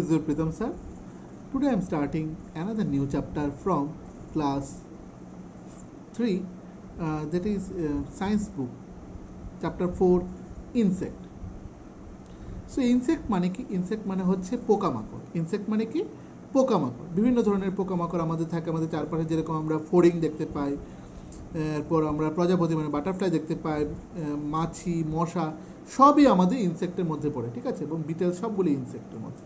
is your Pritam sir. Today I am starting another new chapter from class 3, that is science book, chapter 4, insect. So insect মানে কি? Insect মানে হচ্ছে পোকামাকড়। Insect মানে কি? পোকামাকড়। বিভিন্ন ধরনের পোকামাকড় আমাদের থাকে, আমাদের চারপাশে যেরকম আমরা ফড়িং দেখতে পাই, এরপর আমরা প্রজাপতি মানে বাটারফ্লাই দেখতে পাই, মাছি, মশা, সবই আমাদের ইনসেক্টের মধ্যে পড়ে, ঠিক আছে? এবং বিটেল সবগুলি ইনসেক্টের মধ্যে।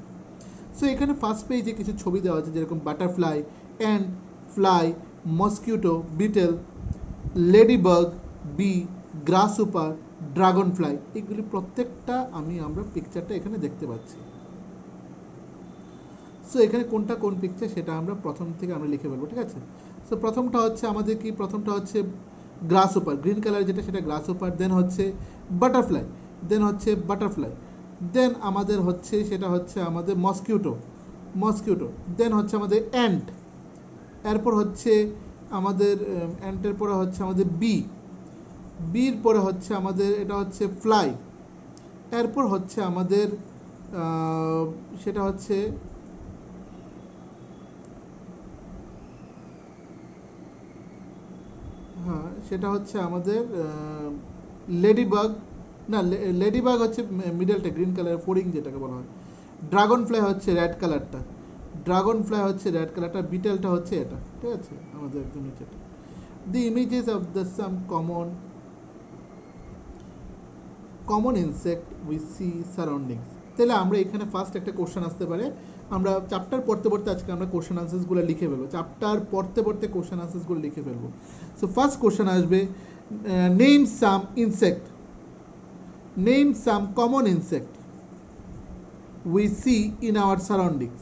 সো এখানে ফার্স্ট পেজে কিছু ছবি দেওয়া আছে, যেরকম butterfly, and, fly, mosquito, beetle, ladybug, bee, grasshopper, dragonfly, এগুলি প্রত্যেকটা আমরা পিকচারটা এখানে দেখতে পাচ্ছি। সো এখানে কোনটা কোন পিকচার সেটা আমরা প্রথম থেকে আমরা লিখে ফেলবো, ঠিক আছে? সো প্রথমটা হচ্ছে আমাদের কি? প্রথমটা হচ্ছে গ্রাসহপার, গ্রিন কালার যেটা সেটা গ্রাসহপার, দেন হচ্ছে বাটারফ্লাই, দেন হচ্ছে বাটারফ্লাই, দেন আমাদের হচ্ছে সেটা হচ্ছে আমাদের মসকিউটো, দেন হচ্ছে আমাদের অ্যান্ট, এরপর হচ্ছে আমাদের অ্যান্টের পরে হচ্ছে আমাদের বির পরে হচ্ছে আমাদের এটা হচ্ছে ফ্লাই, এরপর হচ্ছে আমাদের সেটা হচ্ছে সেটা হচ্ছে আমাদের লেডিবাগ, না লেডিবাগ হচ্ছে মিডলটা গ্রিন কালার ফোরিং যেটাকে বলা হয়, ড্রাগন ফ্লাই হচ্ছে রেড কালারটা, বিটেলটা হচ্ছে এটা, ঠিক আছে? আমাদের একদম নিচেটা। The images of the some common insect we see surroundings. তাহলে আমরা এখানে ফার্স্ট একটা কোশ্চেন আসতে পারে, আমরা চ্যাপ্টার পড়তে পড়তে আজকে আমরা কোশ্চেন আনসার্সগুলো লিখে ফেলবো, চ্যাপ্টার পড়তে পড়তে কোশ্চেন আনসার্সগুলো লিখে ফেলবো। সো ফার্স্ট কোশ্চেন আসবে, name some common insect we see in our surroundings.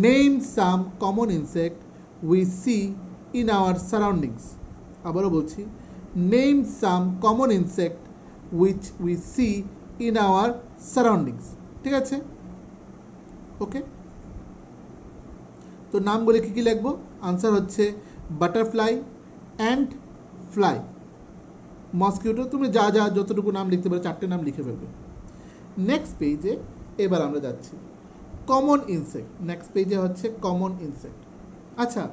Name some common insect we see in our surroundings. আবারও বলছি, name some common insect which we see in our surroundings. ঠিক আছে? ওকে, তো নামগুলো কি কি লিখবো? আনসার হচ্ছে বাটারফ্লাই, অ্যান্ট, ফ্লাই, মসকিউটো, তুমি যা যতটুকু নাম লিখতে পারো, 4টে নাম লিখে ফেলবে। নেক্সট পেজে এবার আমরা যাচ্ছি কমন ইনসেক্ট। নেক্সট পেজে হচ্ছে কমন ইনসেক্ট। আচ্ছা,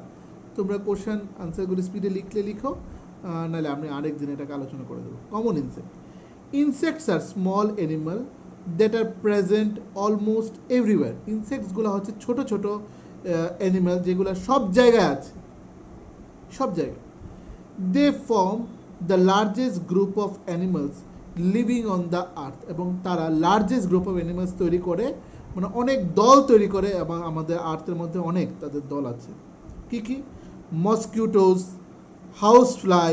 তোমরা কোশ্চেন আনসারগুলো স্পিডে লিখো, নাহলে আমি আরেক দিন এটাকে আলোচনা করে দেবো। Common insects are small animal that are present almost everywhere. ইনসেক্টসগুলো হচ্ছে ছোট ছোট অ্যানিমাল যেগুলো সব জায়গায় আছে, সব জায়গায়। They form the largest group of animals living on the earth, এবং তারা লার্জেস্ট গ্রুপ অফ অ্যানিমালস তৈরি করে, মানে অনেক দল তৈরি করে, এবং আমাদের আর্থের মধ্যে অনেক তাদের দল আছে। কি কি? Mosquitoes, house fly,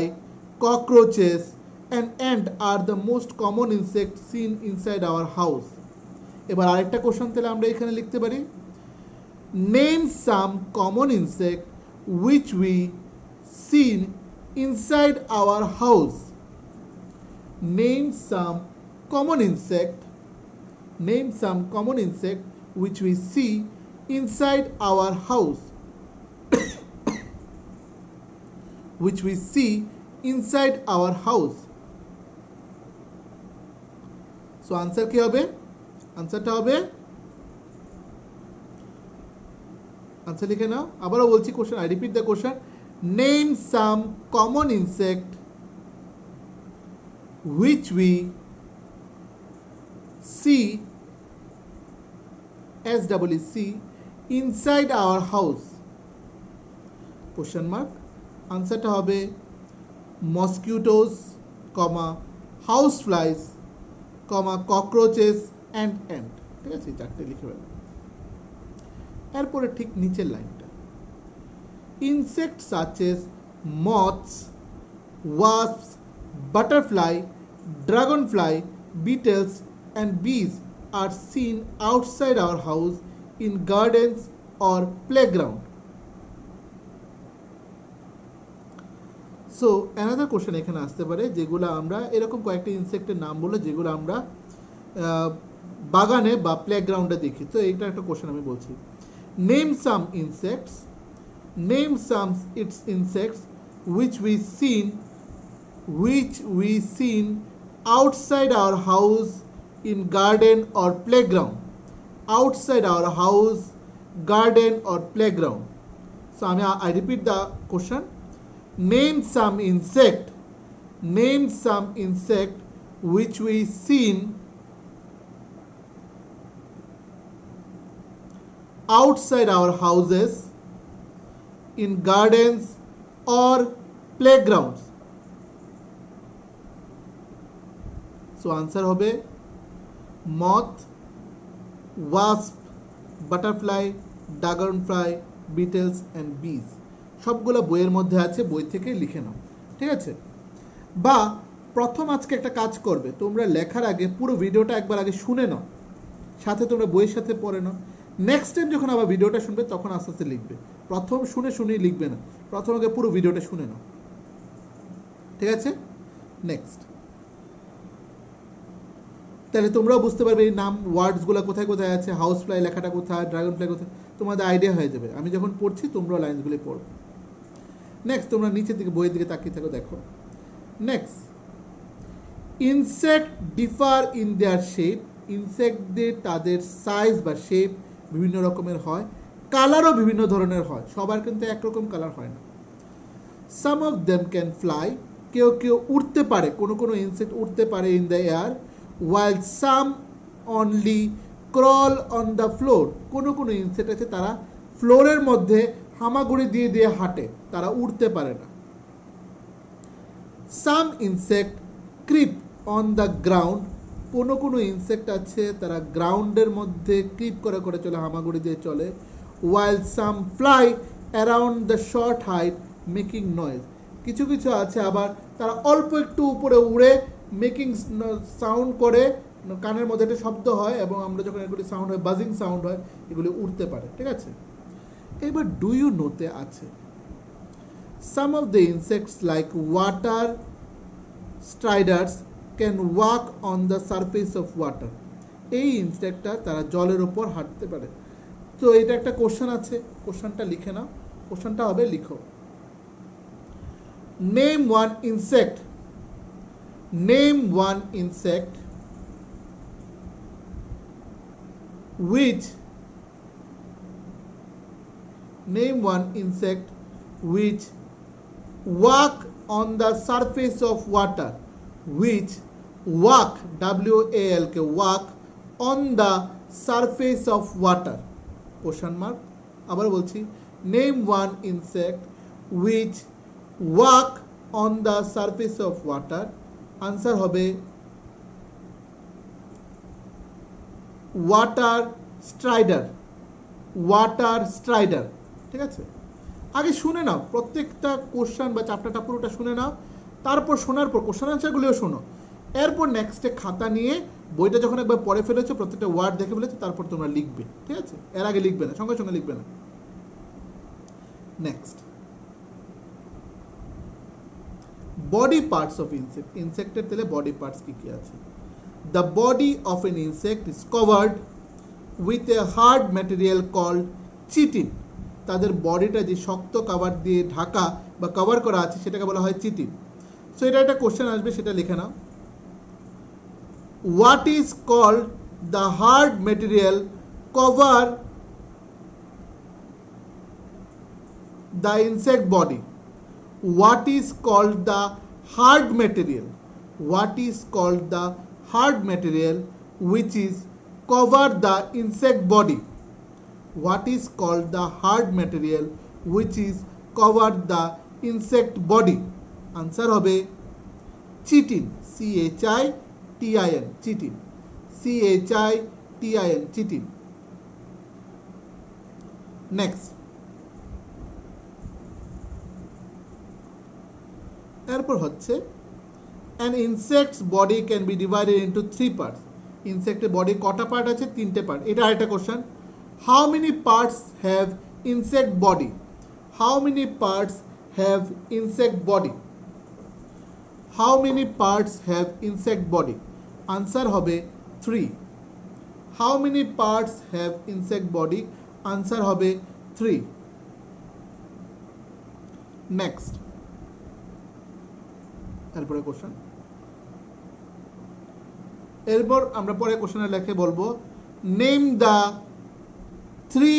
cockroaches and ant are the most common insect seen inside our house. এবার আরেকটা কোশ্চেন তাহলে আমরা এখানে লিখতে পারি, name some common insect which we seen inside our house. Name some common insect which we see inside our house. Which we see inside our house. So answer কি হবে? আনসারটা হবে, আনসার লিখে নাও। আবারও বলছি question, I repeat the question. Name some common insect which we see inside our house. Question mark. আনসারটা হবে mosquitoes, house flies, cockroaches and ant. ঠিক আছে, 4টে লিখে ফেলবে। এরপরে ঠিক নিচের লাইনটা, insect such as moths, wasps, butterfly, dragonfly, beetles and bees are seen outside our house in gardens or playground. So another question এখানে আসতে পারে, যেগুলো আমরা এরকম কয়েকটা ইনসেক্টের নাম বলে যেগুলো আমরা বাগানে বা প্লেগ্রাউন্ডে দেখি। তো এইটা একটা কোশ্চেন আমি বলছি, name some insects which we seen outside our house in garden or playground. outside our house, garden or playground. So I repeat the question. Name some insect which we seen outside our houses, in gardens or playgrounds. So answer হবে moth, wasp, butterfly, dragonfly, beetles and bees. সবগুলো বইয়ের মধ্যে আছে, বই থেকে লিখে নাও, ঠিক আছে? বা প্রথম আজকে একটা কাজ করবে, তোমরা লেখার আগে পুরো ভিডিওটা একবার আগে শুনে নাও, সাথে তোমরা বইয়ের সাথে পড়ে নাও। নেক্সট টাইম যখন আবার ভিডিওটা শুনবে তখন আস্তে আস্তে লিখবে, প্রথম শুনেই লিখবে না, প্রথম আগে পুরো ভিডিওটা শুনে নাও, ঠিক আছে? নেক্সট, তাহলে তোমরাও বুঝতে পারবে এই নাম ওয়ার্ডসগুলো কোথায় কোথায় আছে, হাউস ফ্লাই লেখাটা কোথায়, ড্রাগন ফ্লাই কোথায়, তোমাদের আইডিয়া হয়ে যাবে। আমি যখন পড়ছি তোমরাও লাইনসগুলো পড়বে। নেক্সট, তোমরা নিচের দিকে বইয়ের দিকে তাকিয়ে থাকো, দেখো। Next, insect differ in their shape. ইনসেক্টদের তাদের সাইজ বা শেপ বিভিন্ন রকমের হয়, কালারও বিভিন্ন ধরনের হয়, সবার কিন্তু একরকম কালার হয় না। সাম অফ দেম ক্যান ফ্লাই, কেউ কেউ উড়তে পারে, কোনো কোনো ইনসেক্ট উড়তে পারে in the air, while some only crawl on the floor. কোনো কোনো ইনসেক্ট আছে তারা ফ্লোরের মধ্যে হামাগুড়ি দিয়ে দিয়ে হাঁটে, তারা উড়তে পারে না। some insect creep on the ground. কোনো কোনো ইনসেক্ট আছে তারা গ্রাউন্ডের মধ্যে ক্রিপ করে করে চলে, হামাগুড়ি দিয়ে চলে। while some fly around the short height making noise. কিছু কিছু আছে আবার তারা অল্প একটু উপরে উড়ে মেকিং সাউন্ড করে, কানের মধ্যে একটা শব্দ হয় এবং আমরা যখন এগুলি সাউন্ড হয়, বাজিং সাউন্ড হয়, এগুলি উড়তে পারে, ঠিক আছে? এবার ডু ইউ নোতে আছে some of the insects like water striders can walk on the surface of water. এই ইনসেক্টটা তারা জলের উপর হাঁটতে পারে। তো এটা একটা কোশ্চেন আছে, কোশ্চেনটা লিখে নাও। কোশ্চেনটা হবে, লিখো name one insect, name one insect which walk on the surface of water, which walk, W-A-L-K, walk on the surface of water, question mark। আবার বলছি, name one insect which walk on the surface of water, answer হবে water স্ট্রাইডার, ঠিক আছে? আগে শুনে নাও, প্রত্যেকটা question বা চ্যাপ্টারটা পুরোটা শুনে নাও, তারপর শোনার পর কোশ্চেন আনসারগুলিও শোনো, এরপর নেক্সটে খাতা নিয়ে বইটা যখন একবার পড়ে ফেলেছো, প্রত্যেকটা ওয়ার্ড দেখে ফেলেছো, তারপর তোমরা লিখবে, ঠিক আছে? এর আগে লিখবে না, সঙ্গে সঙ্গে লিখবে না। Next, body parts of insect. ইনসেক্টের তেলে বডি পার্টস কি কি আছে? The body of an insect is covered with a hard material called chitin. তাদের বডিটা যে শক্ত কভার দিয়ে ঢাকা বা কভার করা আছে সেটাকে বলা হয় চিটিন। সো এটা একটা কোশ্চেন আসবে, সেটা লিখে নাও। What is called the hard material cover the insect body? What is called the hard material? What is called the hard material which is cover the insect body? What is called the hard material which is cover the insect body? Answer হবে chitin, C-H-I-T-I-N, chitin, C-H-I-T-I-N, chitin. Next, এরপর হচ্ছে an insect's body can be divided into 3 parts. ইনসেক্টের body কটা part আছে? 3টে part. এটা আরেকটা question, how many parts have insect body? How many parts have insect body? How many parts have insect body? Answer হবে 3. How many parts have insect body? Answer হবে 3. Next, এরপরে question, এরপর আমরা পরে কোশ্চেনের লেখে বলবো name the three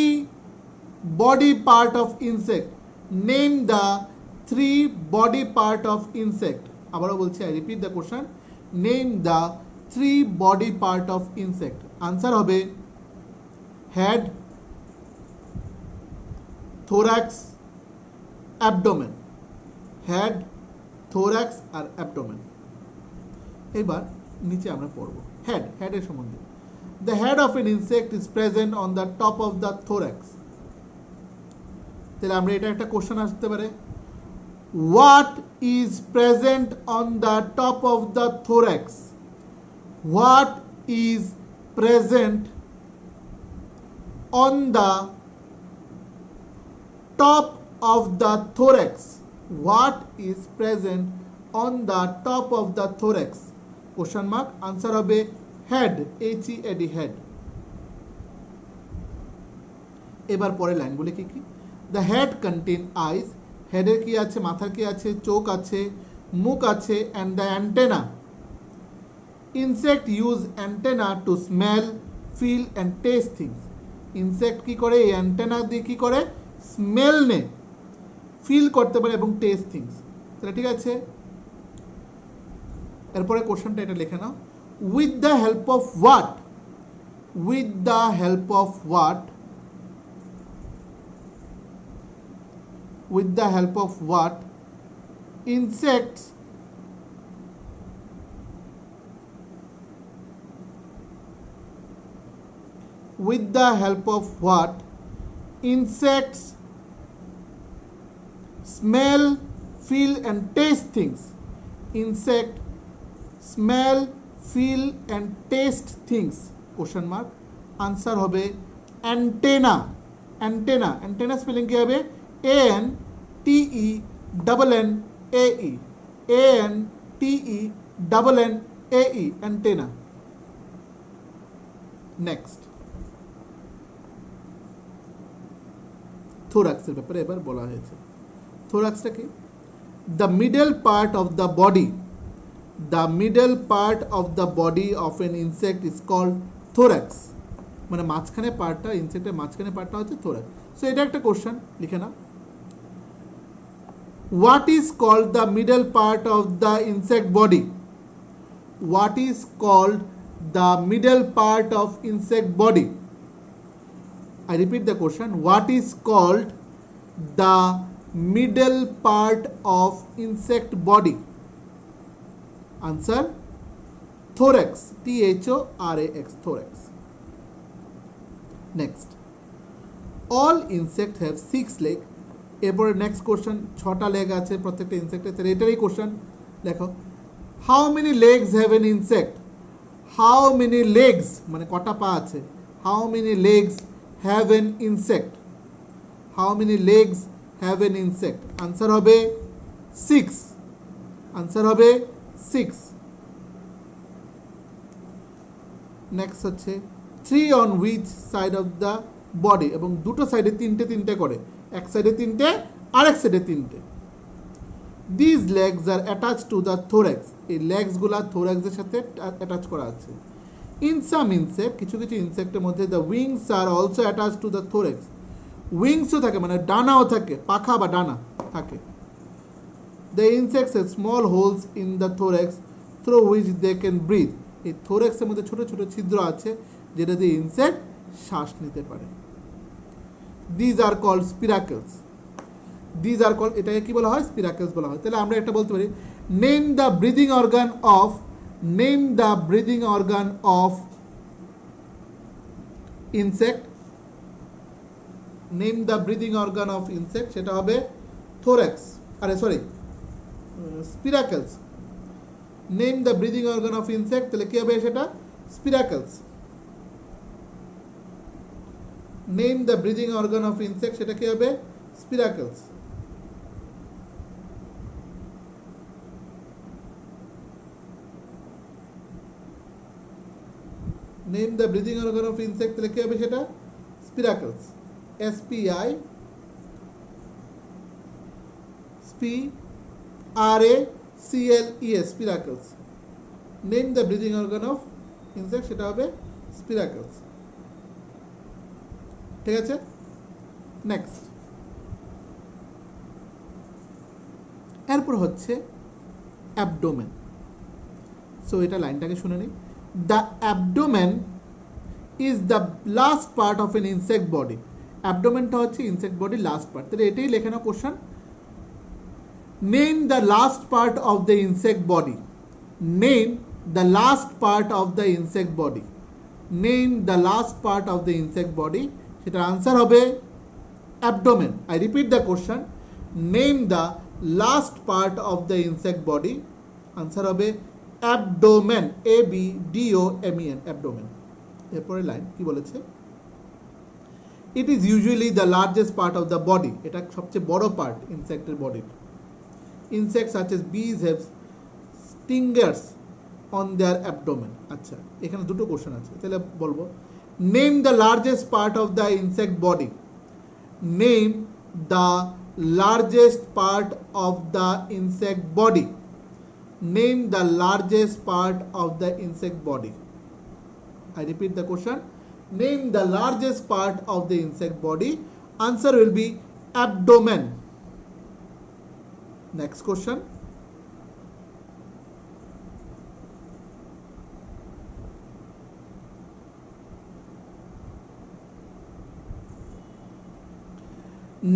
body part of insect, name the three body part of insect. আবারও বলছি, I repeat the question, name the three body part of insect. Answer হবে head, thorax, abdomen. Head, thorax আর abdomen. এবার নিচে আমরা পড়ব head, হেডের সম্বন্ধে। The head of an insect is present on the top of the thorax. তাহলে আমরা এটা একটা কোশ্চেন আসতে পারে, what is present on the top of the thorax? What is present on the top of the thorax? What is present on the top of the thorax? Question mark. Answer হবে head, H-E-A-D, head. এবার পরে লাইনগুলো কি কি? The head contain eyes. হেডের কি আছে? মাথার কি আছে? চোখ আছে, মুখ আছে, and the antenna. Insect use antenna to smell, feel and taste things. Insect কি করে? এই antenna দিয়ে কি করে? স্মেল নে, ফিল করতে পারে এবং টেস্ট থিংস। তাহলে ঠিক আছে, এরপরে কোশ্চেনটা এটা লিখে নাও, with the help of what, with the help of what, with the help of what insects with the help of what insects smell, feel and taste things. Insect smell, feel and taste things. Question mark. Answer hobe antenna. Antenna. Antenna spelling ki hobe? A-N-T-E-N-N-A-E. A-N-T-E-N-N-A-E. Antenna. Next. থোরাক্সের ব্যাপারে এবার বলা হয়েছে। থোরাক্সটা কি? The middle part of the body, the middle part of the body of an insect is called thorax. মানে মাঝখানে পার্টটা, ইনসেক্টের মাঝখানে পার্টটা হচ্ছে থোরাক্স। সো এটা একটা কোশ্চেন, লিখে নাও। What is called the middle part of the insect body? What is called the middle part of insect body? I repeat the question, what is called the middle part of insect body? Answer thorax, T-H-O-R-A-X, thorax. Next, all insects have 6 legs. এরপরে next question, 6টা leg আছে প্রত্যেকটা ইনসেক্টের। তাহলে এটারই question দেখো, how many legs have an insect? How many legs মানে কটা পা আছে? How many legs have an insect? How many legs have an insect? Answer hobe 6. Answer hobe 6. Next হচ্ছে 3 on which side of the body, এবং দুটো সাইডে তিনটে তিনটে করে, এক সাইডে তিনটে আরেক সাইডে তিনটে। These legs are attached to the thorax. এই legs গুলা থোরাক্সের সাথে অ্যাটাচ করা আছে। In some insect, কিছু কিছু ইনসেক্টের মধ্যে the wings are also attached to the thorax. উইংসও থাকে, মানে ডানাও থাকে, পাখা বা ডানা থাকে। The insects have small holes in the thorax through which they can breathe. এই থোরাক্সের মধ্যে ছোট ছোট ছিদ্র আছে যেটা দিয়ে ইনসেক্ট শ্বাস নিতে পারে। These are called spiracles. These are called, এটাকে কি বলা হয়? স্পিরাকেলস বলা হয়। তাহলে আমরা একটা বলতে পারি, name the breathing organ of, name the breathing organ of insect. Name the breathing organ of insect, সেটা হবে thorax, আরে sorry spiracles. Name the breathing organ of insect, তাহলে কি হবে সেটা? spiracles. Name the breathing organ of insect, সেটা কি হবে? spiracles. Name the breathing organ of insect, তাহলে কি হবে সেটা? spiracles. S-P-I S-P-R-A-C-L-E-S, spiracles. Name the breathing organ of insect, সেটা হবে spiracles. ঠিক আছে, নেক্সট। এরপর হচ্ছে অ্যাবডোমেন। সো এটা লাইনটাকে শুনে নিই। The abdomen is the last part of an insect body. অ্যাবডোমেনটা হচ্ছে ইনসেক্ট বডির লাস্ট পার্ট, তাহলে এটাই লেখে না question. Name the last part of the insect body. Name the last part of the insect body. Name the last part of the insect body, সেটার answer হবে abdomen. I repeat the question, name the last part of the insect body, answer হবে abdomen, ABDOMEN, abdomen. এরপরে line কি বলেছে, it is usually the largest part of the body, এটা সবচেয়ে বড় part ইনসেক্টের বডির। ইনসেক্টস সাচ এস বিজ have স্টিঙ্গার্স on their abdomen. আচ্ছা, এখানে দুটো কোশ্চেন আছে, তাহলে বলবো name the largest part of the insect body. Name the largest part of the insect body. Name the largest part of the insect body. I repeat the question. Name the largest part of the insect body. Answer will be abdomen. Next question.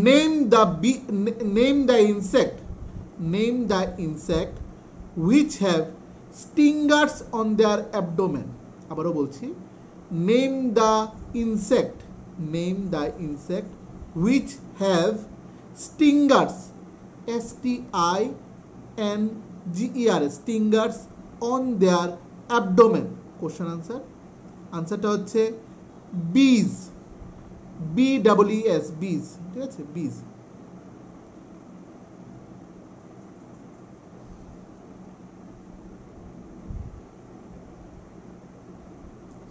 Name the insect. Name the insect which have stingers on their abdomen. আবারও বলছি, name the insect which have stingers, STINGERS, stingers on their abdomen. Question আনসারটা হচ্ছে bees, BEES, bees, ঠিক আছে, bees।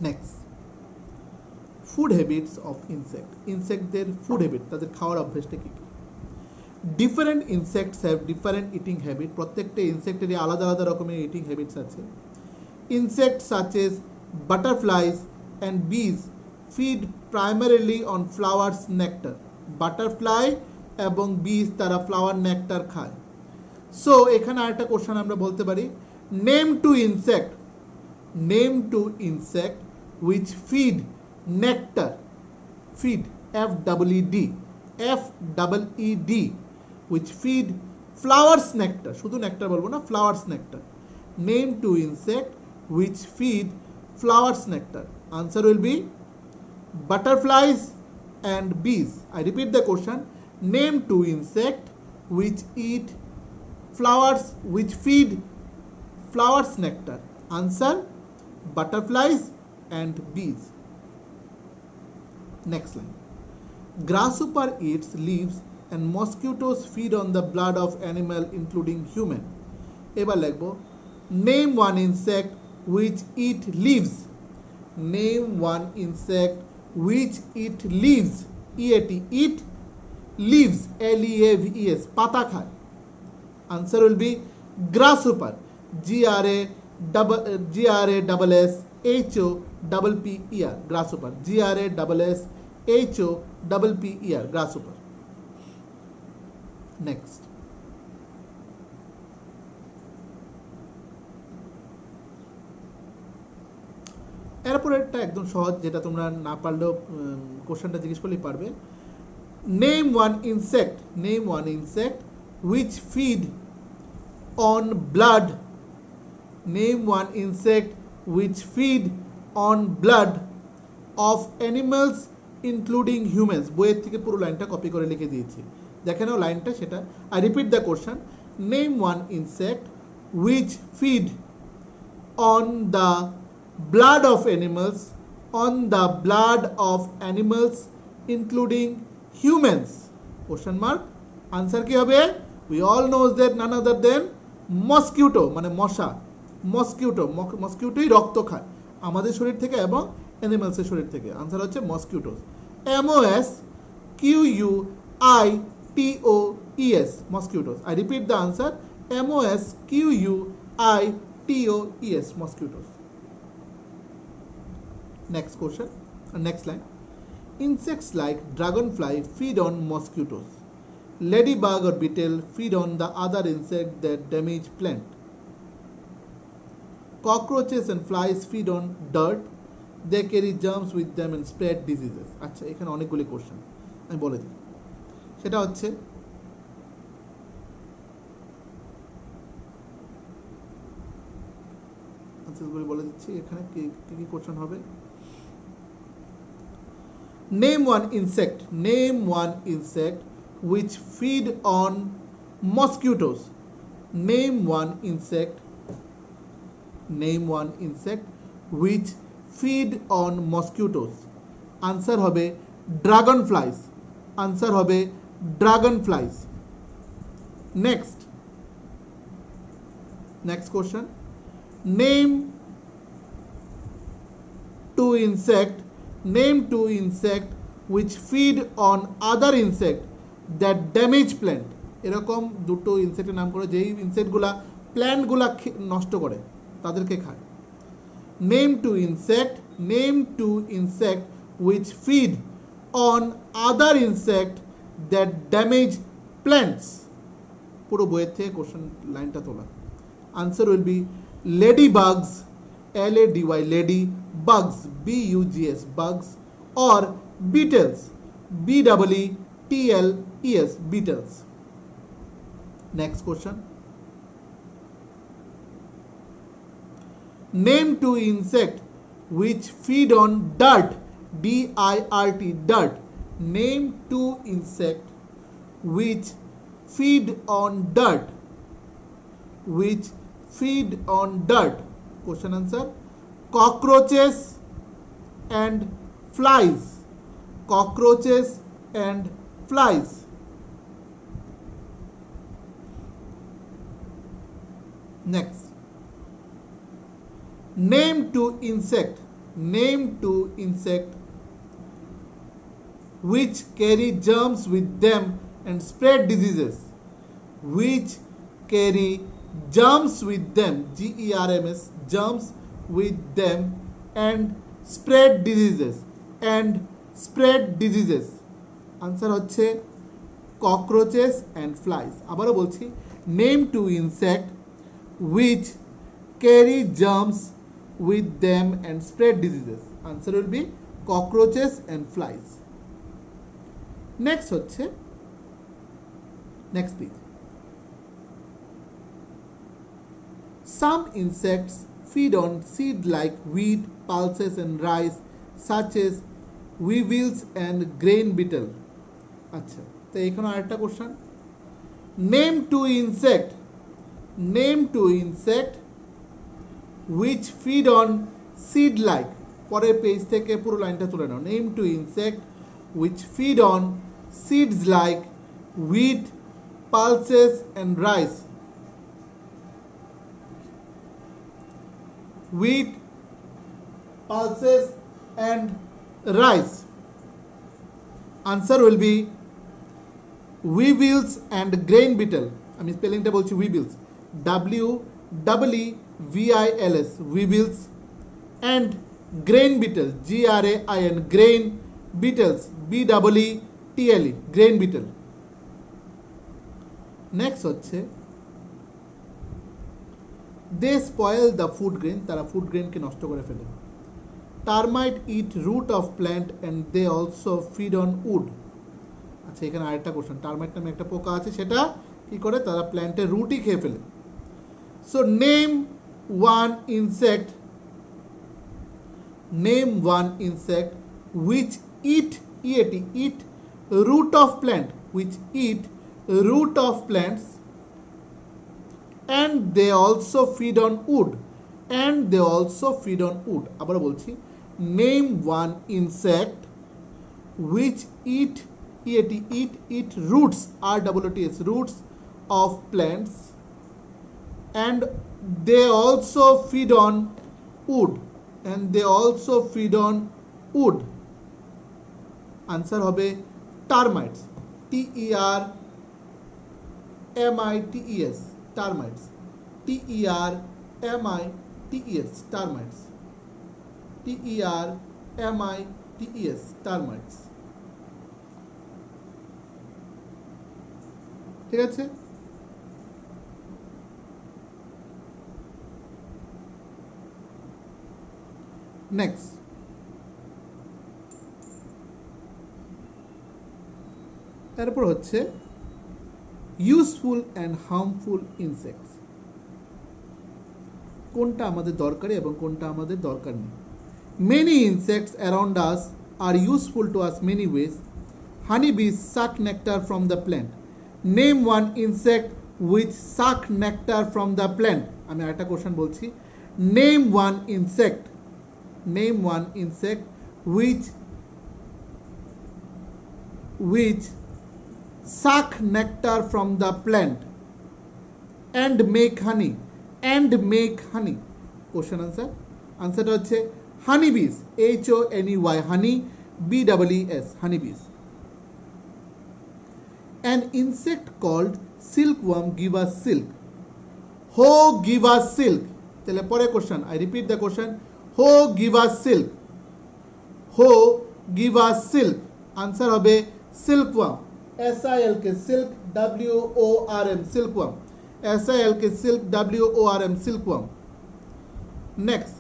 Next, food habits of insect. ইনসেক্টদের food habit, তাদের খাওয়ার অভ্যাসটা কী কী। Different insects have different eating habit, প্রত্যেকটা ইনসেক্টেরই আলাদা আলাদা রকমের ইটিং হ্যাবিটস আছে। Insect such as butterflies and bees feed primarily on flowers nectar. Butterfly এবং বিজ তারা ফ্লাওয়ার নেক্টার খায়। সো এখানে আরেকটা কোশ্চেন আমরা বলতে পারি, name two insect, name to insect which feed nectar, feed FEED, which feed flowers nectar, শুধু nectar বলবো না, flowers nectar। name to insect which feed flowers nectar, answer will be butterflies and bees। I repeat the question, name to insect which eat flowers, which feed flowers nectar, answer butterflies and bees। Next line, grasshopper eats leaves and mosquitoes feed on the blood of animal including human। এবার লিখবো, name one insect which eat leaves। name one insect which eat leaves, eat leaves, LEAVES, পাতা খায়। answer will be grasshopper, GRASSHOPPER, grasshopper, GRASSHOPPER, grasshopper। next, এরপরেরটা একদম সহজ, যেটা তোমরা না পারলেও কোশ্চেনটা জিজ্ঞেস করলেই পারবে। name one insect which feed on blood। name one insect which feed on blood of animals including humans। বইয়ের থেকে পুরো লাইনটা কপি করে লিখে দিয়েছি, দেখে নাও লাইনটা সেটা। I repeat the question, name one insect which feed on the blood of animals, including humans, question mark। answer কি হবে, we all knows that none other than mosquito, মানে মশা। মস্কিউটোই রক্ত খায় আমাদের শরীর থেকে এবং অ্যানিমালসের শরীর থেকে। আনসার হচ্ছে mosquitoes, MOSQUITOES, mosquitoes. I repeat the answer, MOSQUITOES, mosquitoes. Next question, next line, Insects like dragonfly feed on mosquitoes. Ladybug or beetle feed on the other insect that damage plant. Cockroaches and flies feed on dirt. They carry germs with them and spread diseases. আচ্ছা, এখানে অনেকগুলি question আমি বলে দিই। সেটা হচ্ছে আনসারগুলি বলে দিচ্ছি, এখানে কি কি কোশ্চেন হবে। Name one insect. Name one insect which feed on mosquitoes. Name one insect. Name one insect which feed on mosquitoes. Answer হবে dragonflies. Answer হবে dragonflies. Next question. Name two insect. Name two insect which feed on other insect that damage plant. এরকম দুটো ইনসেক্টের নাম করে যেই ইনসেক্টগুলা প্ল্যান্টগুলা নষ্ট করে, তাদেরকে খায়। Name two insect. Name two insect which feed on other insect that damage plants. পুরো বইয়ের থেকে কোশ্চেন লাইনটা তোলা। Answer will be ladybugs, L-A-D-Y, lady, bugs, B-U-G-S, bugs, or beetles, B-E-E-T-L-E-S, beetles. Next question. Name two insect which feed on dirt, D-I-R-T, dirt. Name two insect which feed on dirt. Which feed on dirt. Question answer. Cockroaches and flies. Cockroaches and flies. Next. Name two insect. Name two insect which carry germs with them and spread diseases. Which carry germs with them, G-E-R-M-S, germs with them and spread diseases. And spread diseases. Answer হচ্ছে cockroaches and flies. আবারও বলছি, name two insect which carry germs with them and spread diseases. Answer will be cockroaches and flies. Next হচ্ছে next page. Some insects feed on seed like wheat, pulses and rice, such as weevils and grain beetle. আচ্ছা, তো এখানে আরেকটা question. Name two insect. Name two insect which feed on seed like. পরের page থেকে পুরো লাইনটা তুলে নাও। Name two insect which feed on seeds like wheat, pulses and rice. Wheat, pulses and rice. Answer will be weevils and grain beetle. আমি স্পেলিংটা বলছি weevils, W-E-E-V-I-L-S, weevils, and grain beetle, G-R-A-I-N, grain beetles, B-E-E-T-L-E, grain beetle. Next হচ্ছে they spoil the food grain. তারা food Grenke নষ্ট করে ফেলে। Termite eat root of plant and they also feed on wood. আচ্ছা, এখানে আরেকটা question. Termite নামে একটা পোকা আছে, সেটা কি করে, তারা প্ল্যান্টের রুটই খেয়ে ফেলে। So name one insect, name one insect which eat, E-A-T, eat root of plant, which eat root of plants and they also feed on wood, and they also feed on wood. আবার বলছি, name one insect which eat, E-A-T, eat roots, R-O-O-T-S, roots of plants and they also feed on wood, and they also feed on wood. Answer হবে termites, T-E-R-M-I-T-E-S, termites, T-E-R-M-I-T-E-S, termites, T-E-R-M-I-T-E-S, termites. ঠিক আছে। Next, তারপর হচ্ছে useful and harmful insects. কোনটা আমাদের দরকারি এবং কোনটা আমাদের দরকার নেই। Many insects around us are useful to us many ways. Honeybees suck nectar from the plant. Name one insect which suck nectar from the plant. আমি আরেকটা কোশ্চেন বলছি। Name one insect. Name one insect which suck nectar from the plant and make honey. And make honey. Question answer. Answer হচ্ছে honeybees. HONEY. Honey. BEES. Honeybees. An insect called silkworm give us silk. Who give us silk? তাহলে পরে question, I repeat the question. Who give us silk? Who give us silk? Answer হবে silkworm. SILK silk WORM silkworm. SILK silk WORM silkworm. Next,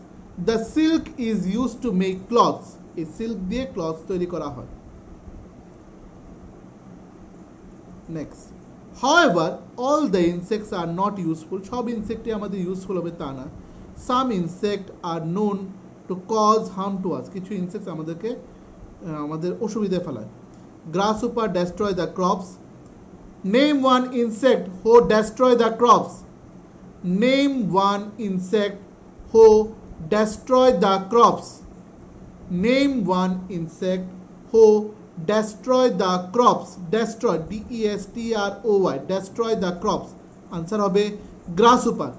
the silk is used to make cloths. এই silk দিয়ে cloths তৈরি করা হয়। Next, however, all the insects are not useful. সব ইনসেক্টই আমাদের useful হবে তা না। Some insects are known to cause harm to us. কিছু ইনসেক্টস আমাদেরকে আমাদের অসুবিধা ফেলায়। Grasshopper destroy the crops. Name one insect who destroy the crops. Name one insect who destroy the crops. Name one insect who destroy the crops. Destroy, DESTROY, destroy the crops. Answer হবে grasshopper.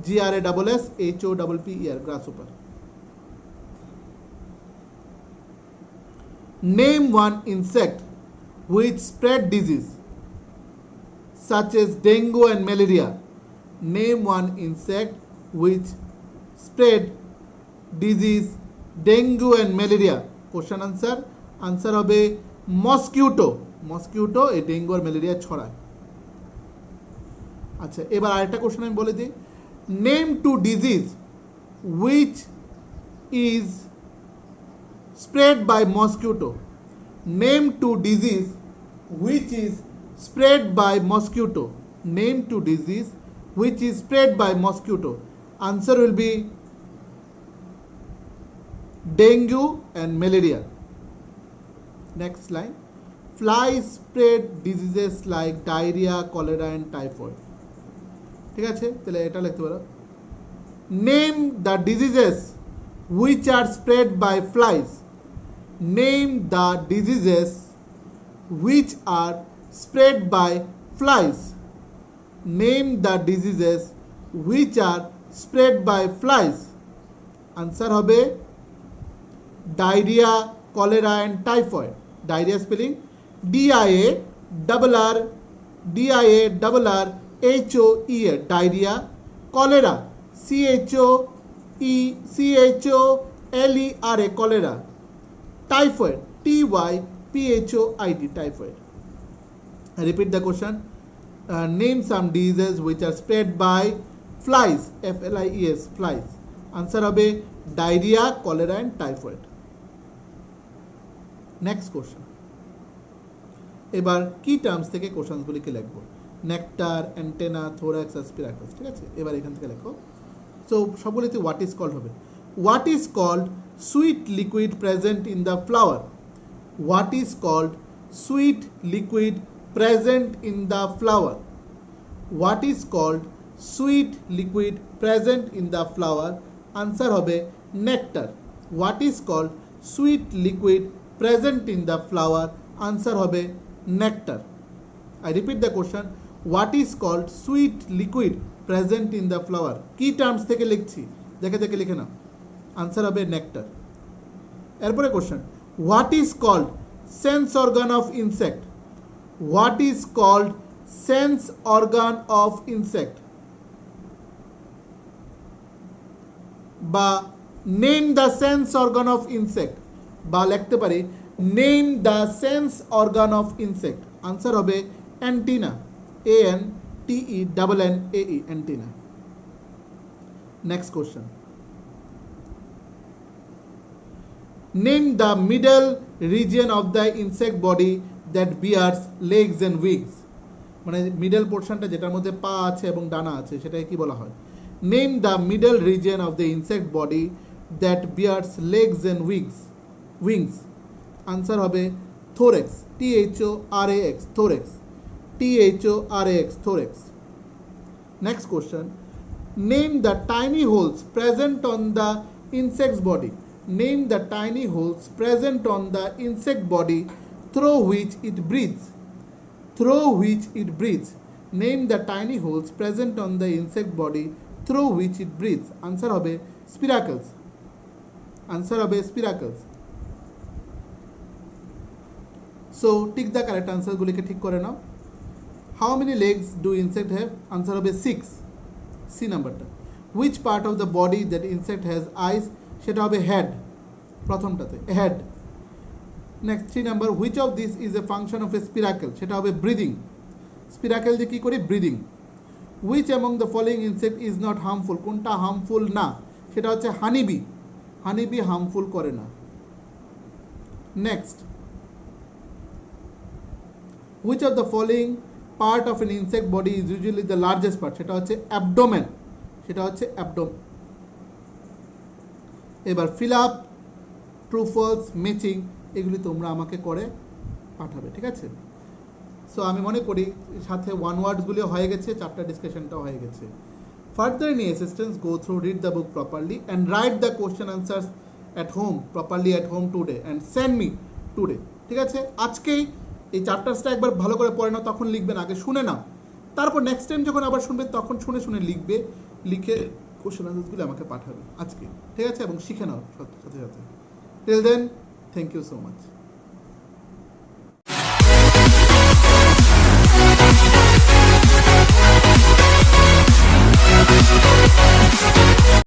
GRASSHOPPER, grasshopper. Name one insect which spread disease such as dengue and malaria. Name one insect which spread disease dengue and malaria. Question answer. Answer হবে mosquito. Mosquito এই dengue আর malaria ছড়ায়। আচ্ছা, এবার আরেকটা question আমি বলে দিই। Name two disease which is spread by mosquito. Name two disease which is spread by mosquito. Name two disease which is spread by mosquito. Answer will be dengue and malaria. Next line, flies spread diseases like diarrhea, cholera and typhoid. ঠিক আছে, তাহলে এটা লিখতে পারো। Name the diseases which are spread by flies. Name the diseases which are spread by flies. Name the diseases which are spread by flies. Answer হবে diarrhea, cholera and typhoid. Diarrhea spelling DIARRRHOEA. Diarrhea. Cholera CHOLERA. Cholera. Typhoid TYPHOID. Typhoid. I repeat the question. Name some diseases which are spread by flies. FLIES. Flies. Answer হবে diarrhea, cholera and typhoid. Next question. এবার কি terms থেকে কোশ্চেনগুলিকে লিখবো। Nectar, antenna, thorax, spiracles. ঠিক আছে, এবার এখান থেকে লেখো। সো সবগুলিতে হোয়াট ইজ কল্ড হবে। What is called sweet liquid present in the flower. What is called sweet liquid present in the flower. What is called sweet liquid present in the flower. Answer হবে nectar. What is called sweet liquid present in the flower. Answer হবে nectar. I repeat the question. What is called sweet liquid present in the flower? কি terms থেকে লিখছি দেখে দেখে লিখে নাও। Answer হবে nectar. এরপরে question, what is called sense organ of insect? What is called sense organ of insect? বা name the sense organ of insect, বা লিখতে পারি name the sense organ of insect. Answer হবে antenna. A-N-T-E-N-N-A-E, antenna. Next question. Name the middle region of the insect body that bears legs and wings. মানে middle পোর্শনটা যেটার মধ্যে পা আছে এবং ডানা আছে সেটাকে কি বলা হয়? Name the middle region of the insect body that bears legs and wings. Answer হবে thorax, THORAX, thorax, THORAX, thorax. Next question, name the tiny holes present on the insect's body. Name the tiny holes present on the insect body through which it breathes. Through which it breathes. Name the tiny holes present on the insect body through which it breathes. Answer hobe spiracles. Answer hobe spiracles. So tick the correct answer gulike ঠিক করে নাও। How many legs do insect have? Answer hobe 6. C নাম্বারটা। Which part of the body that insect has eyes? সেটা হবে head, প্রথমটাতে head. Next 3 number, which of this is a function of a spiracle? সেটা হবে breathing. Spiracle দিয়ে কী করি? Breathing. Which among the following insect is not harmful? কোনটা harmful না? সেটা হচ্ছে হানিবি। হানিবি হার্মফুল করে না। Next, which of the following part of an insect body is usually the largest part? সেটা হচ্ছে অ্যাবডোমেন। সেটা হচ্ছে অ্যাবডোমেন। এবার fill up, true false, matching এগুলি তোমরা আমাকে করে পাঠাবে, ঠিক আছে? সো আমি মনে করি সাথে ওয়ান ওয়ার্ডসগুলি হয়ে গেছে, চ্যাপ্টার ডিসকাশনটাও হয়ে গেছে। Further any assistance, go through, read the book properly and write the question answers at home properly at home today and send me today, ঠিক আছে? আজকেই এই চ্যাপ্টার্সটা একবার ভালো করে পড়ে নাও, তখন লিখবেন, আগে শুনে নাও, তারপর নেক্সট টাইম যখন আবার শুনবে তখন শুনে শুনে লিখবে, লিখে কোশ্চেন আনসার্সগুলো আমাকে পাঠাবে আজকে, ঠিক আছে? এবং শিখে নাও সাথে সাথে। Till then, thank you so much.